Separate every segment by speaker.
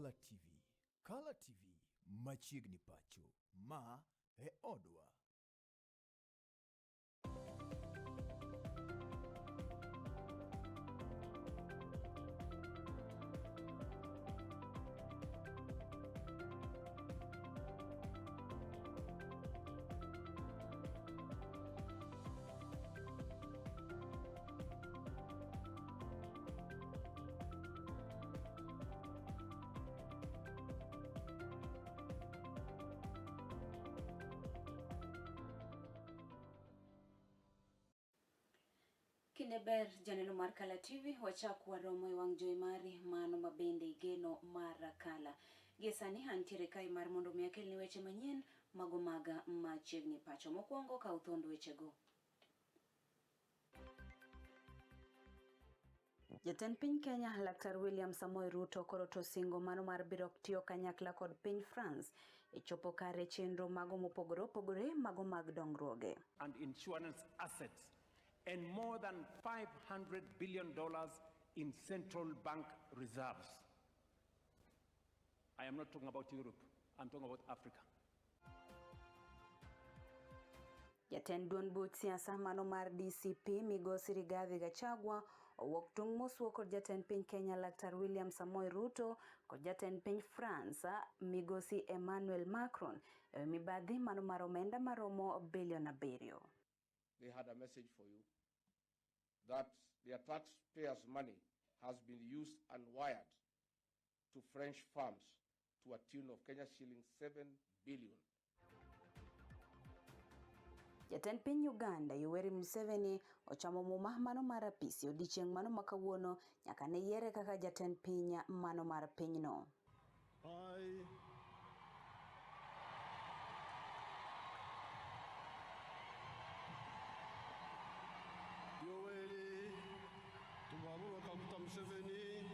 Speaker 1: Color TV. Color TV, machiegni pacho. Ma e odwa.
Speaker 2: Kineber janeno mar Kala TV wachak waromo e wang' jowi mari mano mabende igeno mar Kala. Gisani antiere kae mar mondo mi akelni weche manyien mago maga machiegni pacho. Mokwongo ka uthond wechego. Jatend piny Kenya Laktar William Samoei Ruto koro to singo mano mar biro tiyo kanyakla kod piny France e chopo kare chenro mago mopogore opogore mago mag dongruoge.
Speaker 3: And insurance assets and more than $500 billion in central bank reserves. I am not talking about Europe, I'm talking about Africa.
Speaker 2: Jatend duond buch siasa mano mar DCP Migosi Rigathi Gachagua owuok tung' mosuo kod jatend piny Kenya Laktar William Samoei Ruto kod jatend piny France Migosi Emmanuel Macron mibadhi mano mar omenda maromo bilion 7.
Speaker 4: They had a message for you that their taxpayers' money has been used and wired to French firms to a tune of Kenya shillings 7 billion.
Speaker 2: Jatend piny Uganda Yoweri Museveni ochamo muma mano mar apisi odiochieng' mano makawuono nyaka ne yiere kaka jatend piny mano mar pinyno.
Speaker 5: Yoweri tubabu wakakuta Museveni.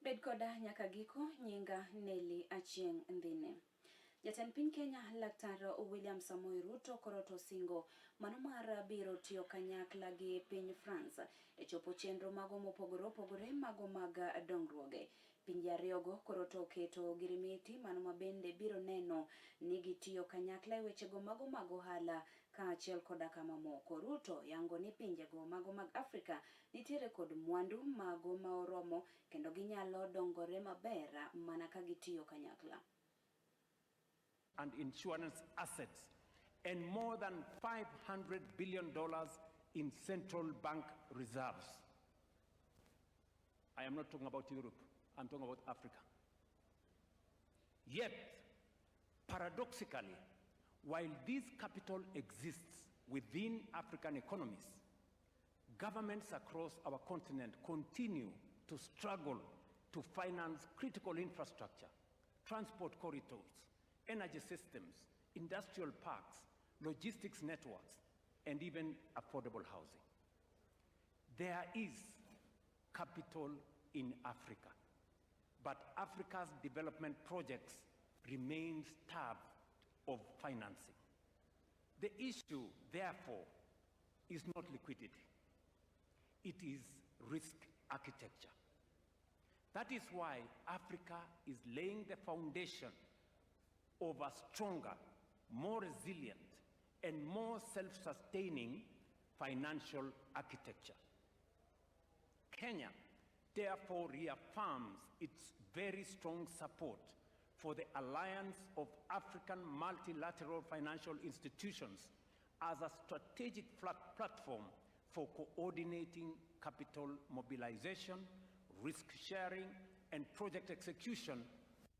Speaker 2: Bed koda nyaka giko nyinga Nelly Achieng' Ndhine. Jatend piny Kenya Laktar William Samoei Ruto koro to singo mano mar biro tiyo kanyakla gi piny France e chopo chenro mago mopogore opogore mago mag dongruoge. Pinje ariyogo koro to keto girimiti mano mabende biro neno ni gitiyo kanyakla e wechego mago mag ohala kaachiel koda mamoko. Ruto yango ni pinjego mago mag Afrika nitiere kod mwandu mago ma oromo kendo ginyalo dongore maber mana ka gitiyo kanyakla.
Speaker 3: And insurance assets and more than $500 billion in central bank reserves. I am not talking about Europe, I'm talking about Africa. Yet, paradoxically, while this capital exists within African economies, governments across our continent continue to struggle to finance critical infrastructure, transport corridors, energy systems, industrial parks, logistics networks, and even affordable housing. There is capital in Africa, but Africa's development projects remain starved of financing. The issue, therefore, is not liquidity. It is risk architecture. That is why Africa is laying the foundation of a stronger, more resilient, and more self-sustaining financial architecture. Kenya, therefore, reaffirms its very strong support for the Alliance of African Multilateral Financial Institutions as a strategic platform for coordinating capital mobilization, risk sharing, and project execution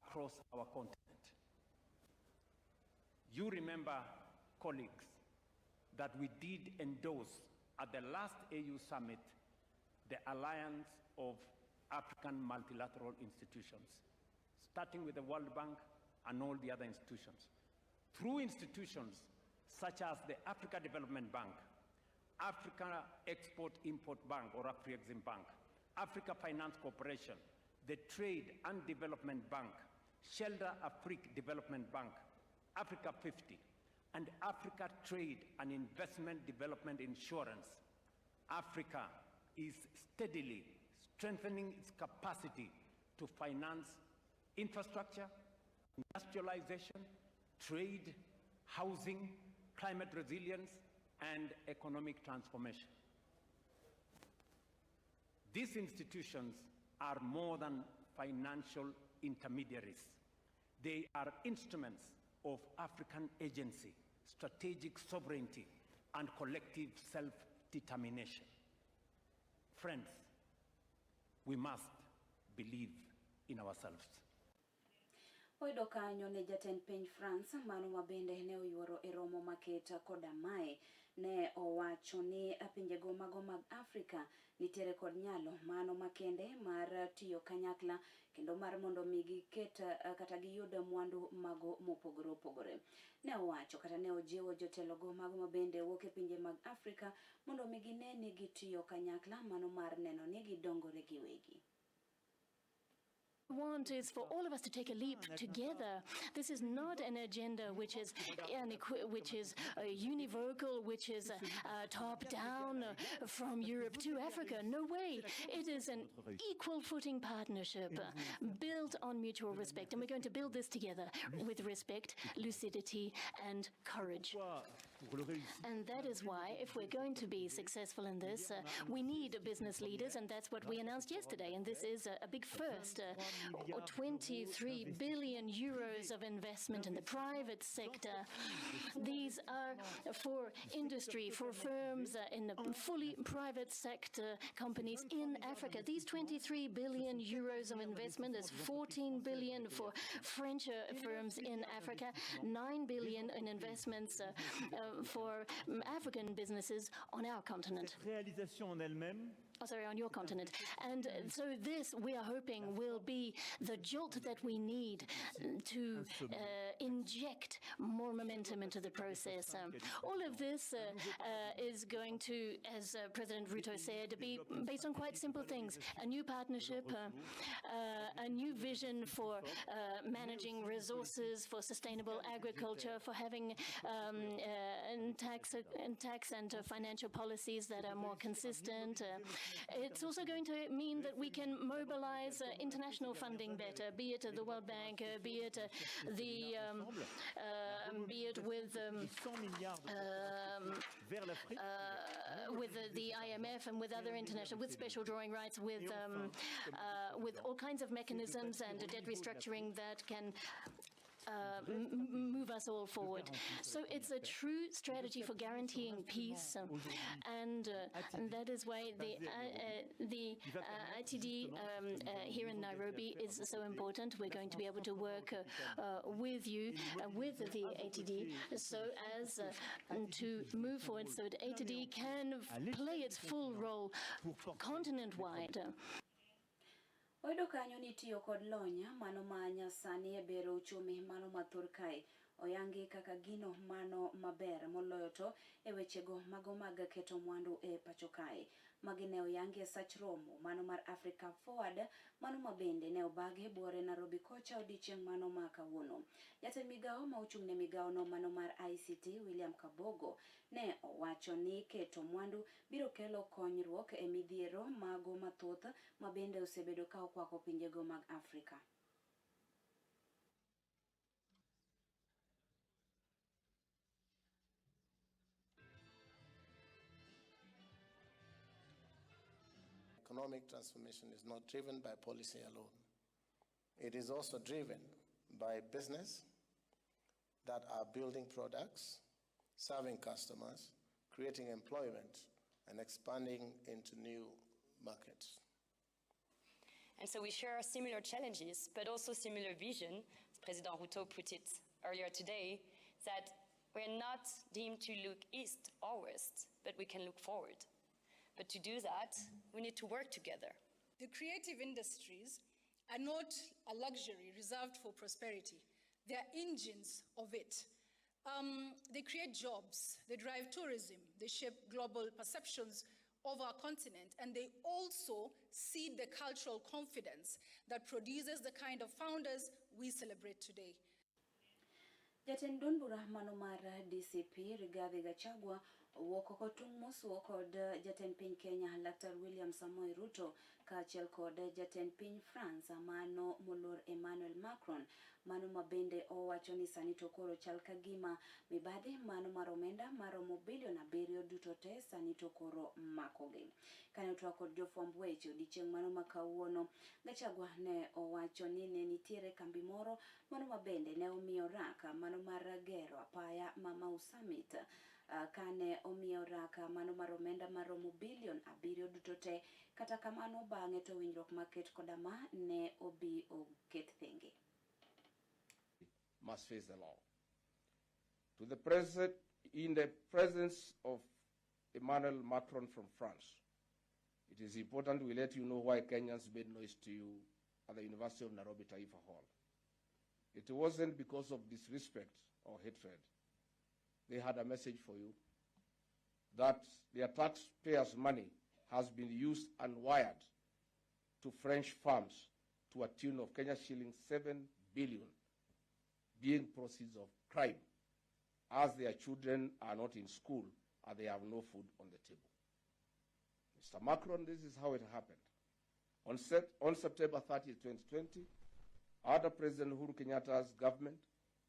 Speaker 3: across our continent. You remember, colleagues, that we did endorse at the last AU summit the Alliance of African Multilateral Institutions, starting with the World Bank and all the other institutions. Through institutions such as the Africa Development Bank, Africa Export-Import Bank or Afrexim Bank, Africa Finance Corporation, the Trade and Development Bank, Shelter Afrique Development Bank, Africa 50, and Africa Trade and Investment Development Insurance, Africa is steadily strengthening its capacity to finance infrastructure, industrialization, trade, housing, climate resilience, and economic transformation. These institutions are more than financial intermediaries. They are instruments of African agency, strategic sovereignty, and collective self-determination. Friends, we must believe in ourselves.
Speaker 2: Oyudo kanyo ne jatend piny France mano mabende ne oyuoro e romo maketa koda mae ne owacho ni pinjego mago mag Afrika nitiere kod nyalo mano makende mar tiyo kanyakla kendo mar mondo mi giket kata giyud mwandu mago mopogore opogore. Ne owacho kata ne ojiwo jotelogo mago mabende wuok e pinje mag Afrika mondo mi gine ni gitiyo kanyakla mano mar neno ni gidongore giwegi.
Speaker 6: Want is for all of us to take a leap together. This is not an agenda which is univocal, which is top down from Europe to Africa. No way. It is an equal footing partnership built on mutual respect, and we're going to build this together with respect, lucidity, and courage. And that is why, if we're going to be successful in this, we need business leaders, and that's what we announced yesterday. And this is a big first. 23 billion euros of investment in the private sector. These are for industry, for firms in the fully private sector companies in Africa. These 23 billion euros of investment is 14 billion for French firms in Africa, 9 billion in investments for African businesses on our continent. On your continent. And so this, we are hoping, will be the jolt that we need to inject more momentum into the process. All of this is going to, as President Ruto said, be based on quite simple things. A new partnership, a new vision for managing resources, for sustainable agriculture, for having tax and financial policies that are more consistent. It's also going to mean that we can mobilize international funding better, be it the World Bank, be it with the IMF and with other international, with special drawing rights, with all kinds of mechanisms and debt restructuring that can move us all forward. So it's a true strategy for guaranteeing peace, and that is why the ITD here in Nairobi is so important. We're going to be able to work with you, with the ATD, so as to move forward, so that ATD can play its full role continent-wide.
Speaker 2: Oyudo kanyo ni tiyo kod lonya mano ma nyasani e bero uchumi mano mathur kae oyangi kaka gino mano maber moloyo to e wechego mago mag keto mwandu e pacho kae. Magi ne oyangi e sach romo mano mar Africa Forward mano mabende ne obagi buore Nairobi kocha odiochieng' mano ma kawuono. Jatend migao ma ochung' ne migao no mano mar ICT William Kabogo ne owacho ni keto mwandu biro kelo konyruok e midhiero mago mathoth mabende osebedo ka okwako pinjego mag Afrika.
Speaker 7: Economic transformation is not driven by policy alone. It is also driven by business that are building products, serving customers, creating employment, and expanding into new markets.
Speaker 8: And so we share similar challenges, but also similar vision, as President Ruto put it earlier today, that we're not deemed to look east or west, but we can look forward. But to do that, we need to work together.
Speaker 9: The creative industries are not a luxury reserved for prosperity. They are engines of it. They create jobs, they drive tourism, they shape global perceptions of our continent, and they also seed the cultural confidence that produces the kind of founders we celebrate today.
Speaker 2: Jatend duond bura mano mar DCP Rigathi Gachagua Wokoko tung mosuo kod jatend piny Kenya Dr. William Samoei Ruto kaachiel kod jatend piny France mano moluor Emmanuel Macron mano mabende owacho ni sani to koro chal kagima mibadhi mano mar omenda maromo bilion 7 duto te sani to koro makogi. Kane otwak kod jofwamb weche odiochieng' mano ma kawuono, Gachagua ne owacho ni ne nitiere kambi moro mano mabende ne omiyo raka mano mar gero apaya ma Mau Summit kane omiyo raka mano mar omenda maromo bilion 7 duto te. Kata kamano bang'e to winjruok maket koda ma ne obi oket thenge.
Speaker 4: Must face the law. To the president, in the presence of Emmanuel Macron from France, it is important we let you know why Kenyans made noise to you at the University of Nairobi Taifa Hall. It wasn't because of disrespect or hatred. They had a message for you that their taxpayers' money has been used and wired to French farms to a tune of Kenya shillings 7 billion, being proceeds of crime, as their children are not in school and they have no food on the table. Mr. Macron, this is how it happened. On September 30, 2020, under President Uhuru Kenyatta's government,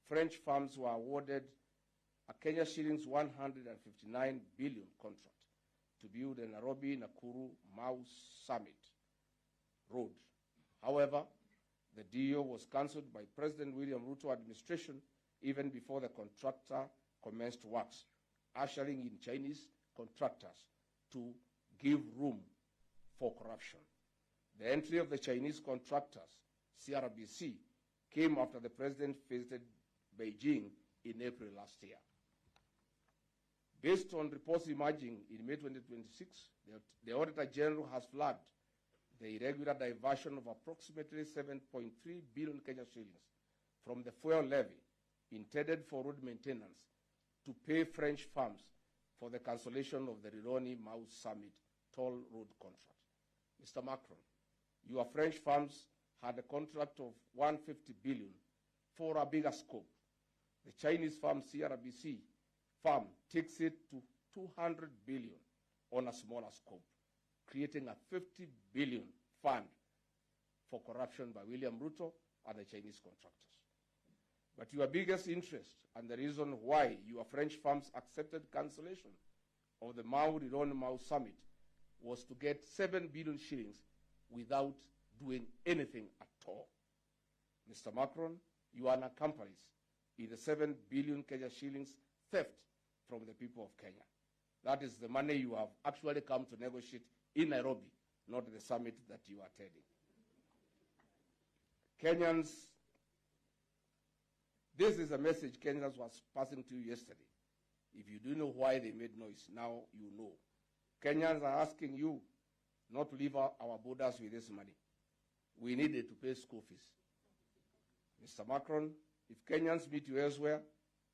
Speaker 4: French farms were awarded a Kenya shillings 159 billion contract to build a Nairobi-Nakuru Mau Summit Road. However, the deal was cancelled by President William Ruto administration even before the contractor commenced works, ushering in Chinese contractors to give room for corruption. The entry of the Chinese contractors, CRBC, came after the president visited Beijing in April last year. Based on reports emerging in May 2026, the Auditor General has flagged the irregular diversion of approximately 7.3 billion Kenya shillings from the fuel levy intended for road maintenance to pay French firms for the cancellation of the Rironi Mau Summit toll road contract. Mr. Macron, your French firms had a contract of 150 billion for a bigger scope. The Chinese firm CRBC firm takes it to 200 billion on a smaller scope, creating a 50 billion fund for corruption by William Ruto and the Chinese contractors. But your biggest interest and the reason why your French firms accepted cancellation of the Mau Summit was to get 7 billion shillings without doing anything at all. Mr. Macron, you are an accomplice in the 7 billion Kenya shillings theft from the people of Kenya. That is the money you have actually come to negotiate in Nairobi, not the summit that you are attending. Kenyans, this is a message Kenyans was passing to you yesterday. If you do know why they made noise, now you know. Kenyans are asking you not to leave our borders with this money. We needed to pay school fees. Mr. Macron, if Kenyans meet you elsewhere,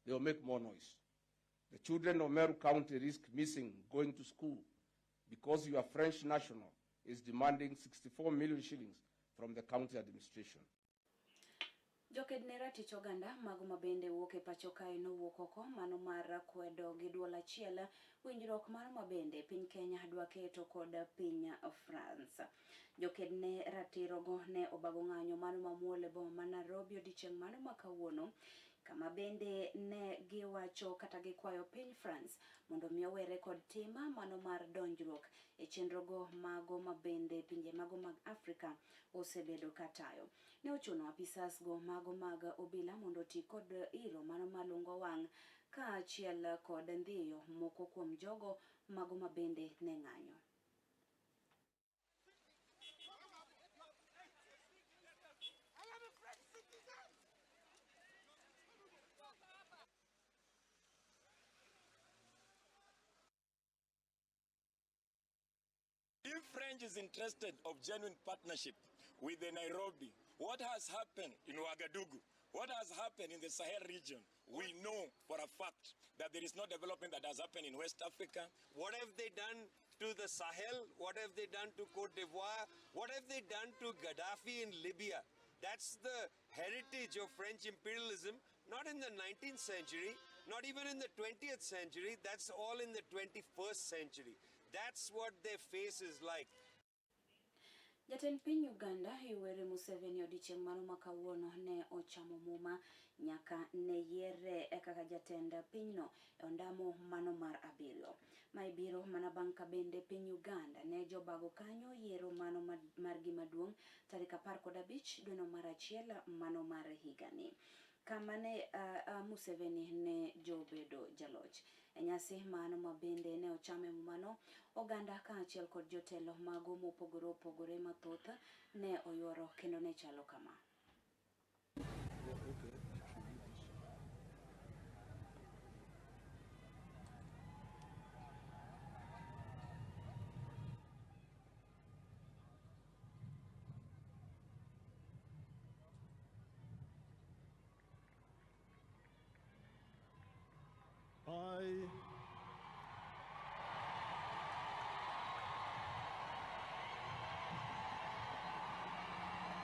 Speaker 4: they will make more noise. The children of Meru County risk missing going to school because your French national is demanding 64 million shillings from the county administration.
Speaker 2: Jokednera tich oganda mago mabende wuok e pacho kae nowuok oko mano mar kwedo gi duol achiel winjruok mano mabende piny Kenya dwa keto kod piny France. Jokedne ratirogo ne obago ng'anyo mano mamuol e boma ma Nairobi odiochieng' mano ma kawuono, kama bende ne giwacho kata gikwayo piny France mondo mi owere kod tima mano mar donjruok e chenrogo mago mabende pinje mago mag Afrika osebedo katayo. Ne ochuno apisas go mago mag obila mondo ti kod iro mano malungo wang' kaachiel kod ndhiyo moko kuom jogo mago mabende ne ng'anyo.
Speaker 10: If French is interested of genuine partnership with the Nairobi, what has happened in Ouagadougou, what has happened in the Sahel region, we know for a fact that there is no development that has happened in West Africa.
Speaker 11: What have they done to the Sahel? What have they done to Cote d'Ivoire? What have they done to Gaddafi in Libya? That's the heritage of French imperialism, not in the 19th century, not even in the 20th century, that's all in the 21st century. That's what their face is like.
Speaker 2: Jatend piny Uganda Yoweri Museveni odiochieng' mano ma kawuono ne ochamo muma nyaka ne yiere kaka jatend pinyno e ondamo mano mar abiriyo. Ma ibiro mana bang' ka bende piny Uganda ne jobago kanyo yiero mano margi maduong' tarik 15 dwe no mar achiel mano mar higani. Kama ne Museveni ne jobedo jaloch. E nyasi mano ma bende ne ochame mumano, oganda kaachiel kod jotelo mago mopogore opogore mathoth ne oyuoro kendo ne chalo kama.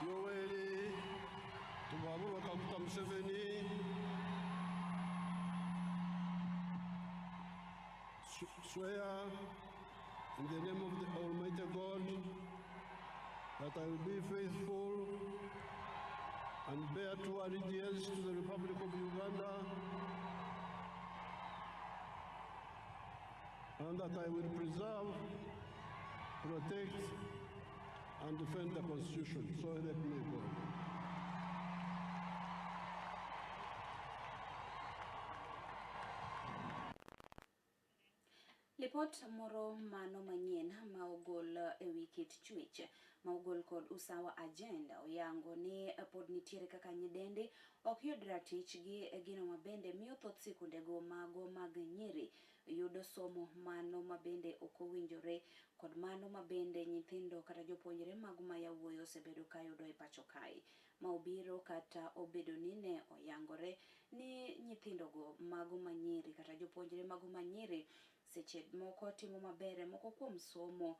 Speaker 5: Yoweri Tubaburo Kaguta Museveni swear in the name of the Almighty God that I will be faithful and bear true allegiance to the Republic of Uganda, and that I will preserve, protect, and defend the Constitution. So help me God.
Speaker 2: Lipot moro mano manyien ma ogol e wi kit chwech ma ogol kod Usawa Agenda oyango ni pod nitiere kaka nyidendi ok yud ratich gi gino mabende miyo thoth sikundego mago mag nyiri yudo somo mano mabende ok owinjore kod mano mabende nyithindo kata jopuonjre mago ma yawuoyi osebedo ka yudo e pacho kae. Ma obiro kata obedo ni ne oyangore ni nyithindogo mago manyiri kata jopuonjre mago manyiri seche moko timo maber, moko kuom somo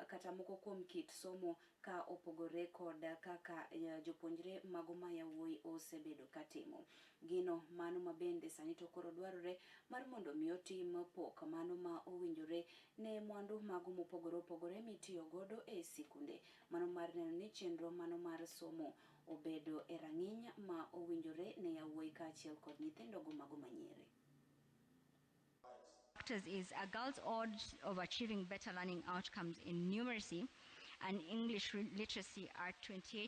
Speaker 2: kata moko kuom kit somo ka opogore kod kaka jopuonjre mago ma yawuoyi osebedo katimo. Gino mano mabende sani to koro dwarore mar mondo mi otim pok mano ma owinjore ne mwandu mago mopogore opogore mitiyo godo e sikunde. Mano mar neno ni chenro mano mar somo obedo e rang'iny ma owinjore ne yawuoyi kaachiel kod nyithindogo mago manyiri.
Speaker 12: Is a girl's odds of achieving better learning outcomes in numeracy and English literacy are 28%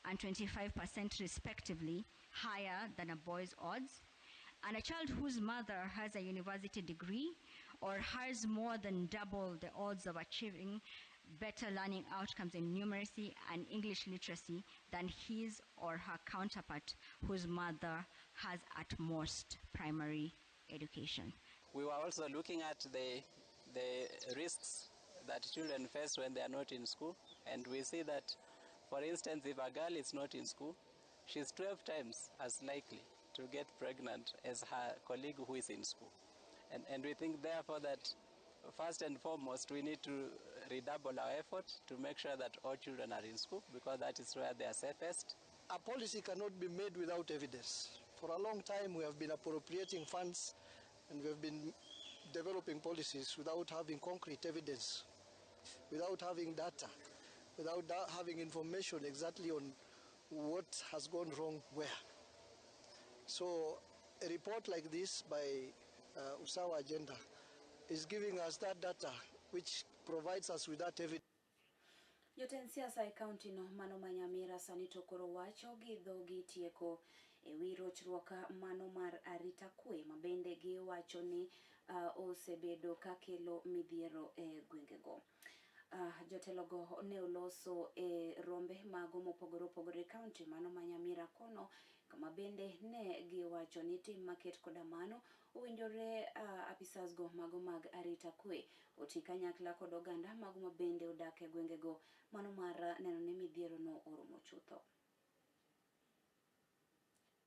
Speaker 12: and 25% respectively higher than a boy's odds. And a child whose mother has a university degree or has more than double the odds of achieving better learning outcomes in numeracy and English literacy than his or her counterpart whose mother has at most primary education.
Speaker 13: We were also looking at the risks that children face when they are not in school. And we see that, for instance, if a girl is not in school, she's 12 times as likely to get pregnant as her colleague who is in school. And we think, therefore, that first and foremost, we need to redouble our effort to make sure that all children are in school, because that is where they are safest.
Speaker 14: A policy cannot be made without evidence. For a long time, we have been appropriating funds and we have been developing policies without having concrete evidence, without having data, without having information exactly on what has gone wrong where. So a report like this by Usawa Agenda is giving us that data which provides us with that evidence.
Speaker 2: Jotend siasa e kaunti no mano manyamira sani to koro wacho gi dhogi tieko e wi rochruok mano mar arita kwe mabende gi wacho ni osebedo ka kelo midhiero e gwengego. Jotelogo ne oloso e rombe mago mopogore opogore kaunti mano manyamira kono kama bende ne gi wacho ni tim maket koda mano owinjore apisas go mago mag arita kwe oti kanyakla kod oganda mago mabende odak e gwengego mano mar neno ni midhiero no oromo chutho.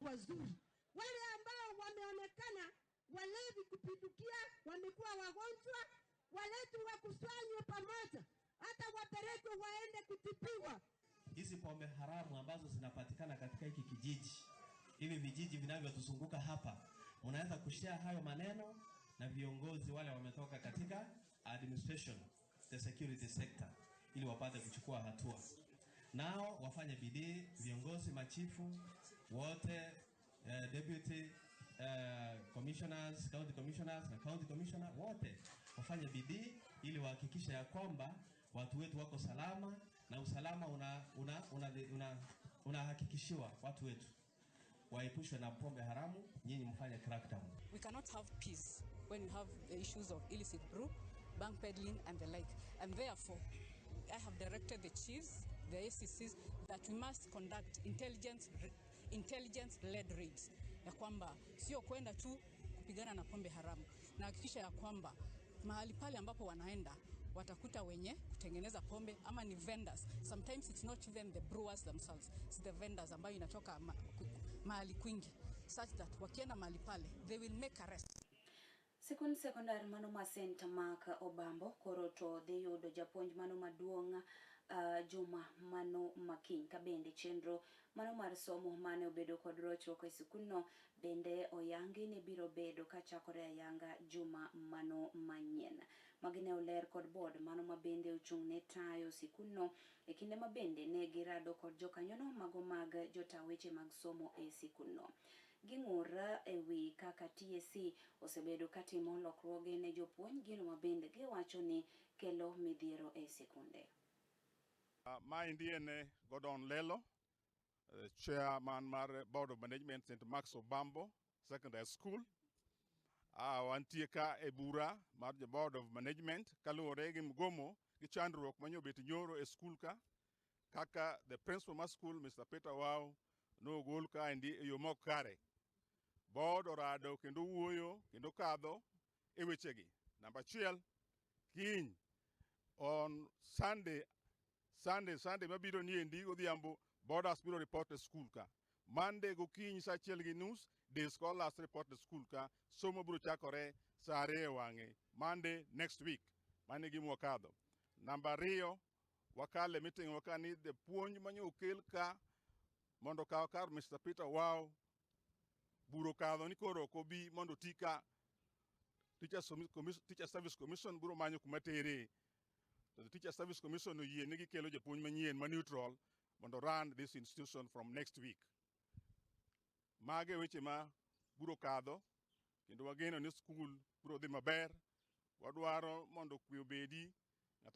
Speaker 15: Wazuri wale ambao wameonekana walevi kupindukia, wamekuwa wagonjwa, waletwe wakusanywe pamoja, hata wapelekwe waende kutibiwa.
Speaker 16: hizi pombe haramu ambazo zinapatikana katika hiki kijiji, hivi vijiji vinavyotuzunguka hapa, unaweza kushare hayo maneno na viongozi wale wametoka katika administration, the security sector, ili wapate kuchukua hatua. Nao wafanye bidii, viongozi, machifu wote, deputy commissioners, county commissioners na county commissioner wote wafanye bidii ili wahakikishe ya kwamba watu wetu wako salama, na usalama unahakikishiwa watu wetu. Waepushwe na pombe haramu, nyinyi mfanye crackdown.
Speaker 17: We cannot have peace when you have the issues of illicit brew, bank peddling and the like. And therefore, I have directed the chiefs, the ACCs, that we must conduct intelligence-led raids. Ya kwamba sio kwenda tu kupigana na pombe haramu, na hakikisha ya kwamba mahali pale ambapo wanaenda watakuta wenye kutengeneza pombe ama ni vendors. Sometimes it's not even the brewers themselves, it's the vendors ambayo inatoka mahali kwingi, such that wakienda mahali pale they will make arrest.
Speaker 2: Sikun sekondar mano ma St. Mark Obambo koroto de yudo japuonj mano maduong' juma mano makin kabende chenro mano mar somo mane obedo kod rochruok e sikunno bende oyangi ni biro bedo kachakore ayanga juma mano manyien. Magine oler kod board mano mabende ochung'ne tayo sikunno e kinde mabende ne girado kod jokanyono mago mag jota weche mag somo e sikunno. Ging'ura ewi kaka TSC osebedo katimo lokruoge ne jopuonj, gino mabende giwacho ni kelo midhiero e sikunde.
Speaker 18: Maendi en Gordon Lelo, chairman mar Board of Management St. Mark's Obambo Secondary School. Wantie ka e bura mar Board of Management kaluwore gi mgomo gi chandruok manyobet nyoro e school ka, kaka the principal mar school Mr. Peter Wow nogol ka endi e yo mok kare. Board orado kendo wuoyo kendo kadho e wechegi. Number 1, kiny on Sunday mabiro ni endi odhiambo, boarders biro report to school ka. Monday gokinyi saa 1:30 the scholars report to school ka. Somo biro chakore saa 2 wang'e Monday next week. Mane gi mwakadho. Number 2, wakale meeting wakani the puonj manyo okel ka mondo kaw kar Mr. Peter Wow buro kadho ni koro kobi mondo tika Teacher Service Commission buro manyo kumatere. The Teacher Service Commission oyie nigi kelo japuonj manyien ma neutral mondo run this institution from next week. Mage weche ma buro kadho kendo wageno ni school buro dhi maber. Wadwaro mondo kwe obedi,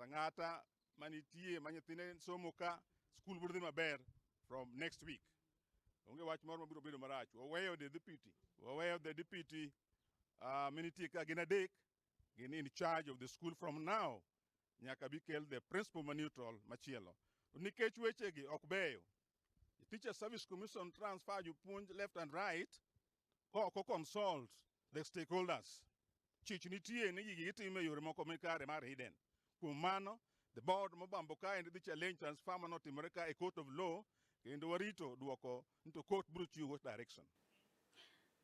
Speaker 18: ng'ata manitie manyithine somo ka, school buro dhi maber from next week. Onge wach moro mabiro bedo marach. Waweyo the deputy miniti ka gin adek gin in charge of the school from now nyaka bikel the principal neutral machielo. Nikech wechegi ok beyo, the Teacher Service Commission transfer jopuonj left and right ko consult the stakeholders. Chich nitie ni gigi itime yore moko mikare mar hidden. Kuom mano, the board mobambo ka and the challenge transfer manotimore ka e court of law kendo warito duoko into court biro chiwo direction.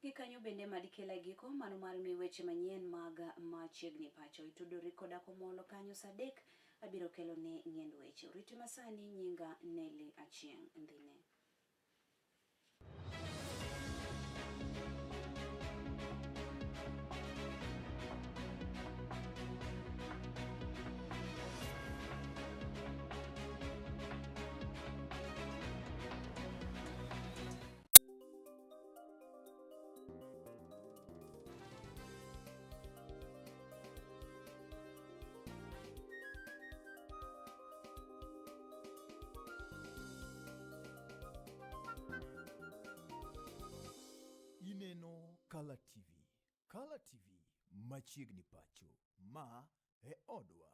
Speaker 2: Gikanyo bende madikela giko mano mar mi weche manyien mag machiegni pacho itudori koda komolo kanyo sadek abiro kelo ne ng'end weche. Rito masani nyinga Nelly Achieng' Ndhine.
Speaker 1: Ineno Color TV. Color TV machiegni pacho. Ma e odwa.